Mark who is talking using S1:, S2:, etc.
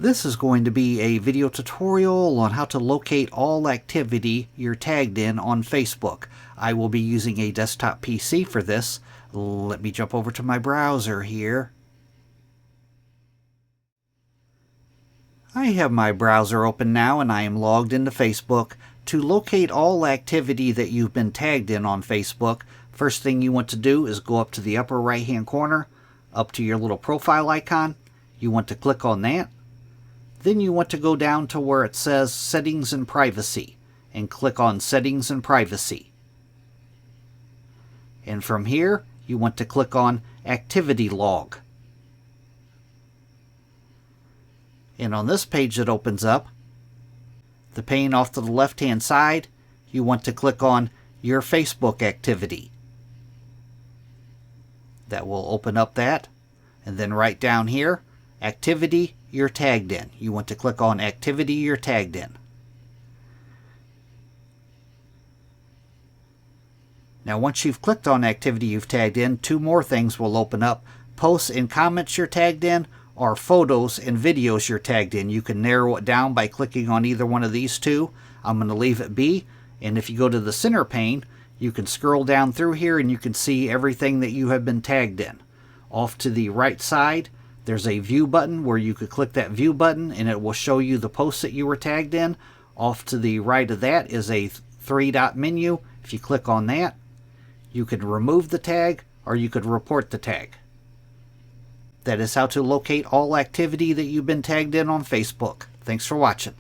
S1: This is going to be a video tutorial on how to locate all activity you're tagged in on Facebook. I will be using a desktop PC for this. Let me jump over to my browser here. I have my browser open now and I am logged into Facebook. To locate all activity that you've been tagged in on Facebook, first thing you want to do is go up to the upper right hand corner, up to your little profile icon. You want to click on that. Then you want to go down to where it says Settings and Privacy and click on Settings and Privacy. And from here, you want to click on Activity Log. And on this page that opens up, the pane off to the left-hand side, you want to click on Your Facebook Activity. That will open up that. And then right down here, Activity you're tagged in. You want to click on Activity you're tagged in. Now once you've clicked on Activity you've tagged in, two more things will open up. Posts and comments you're tagged in, or photos and videos you're tagged in. You can narrow it down by clicking on either one of these two. I'm going to leave it be. And if you go to the center pane, you can scroll down through here and you can see everything that you have been tagged in. Off to the right side, there's a view button where you could click that view button and it will show you the posts that you were tagged in. Off to the right of that is a three-dot menu. If you click on that, you can remove the tag or you could report the tag. That is how to locate all activity that you've been tagged in on Facebook. Thanks for watching.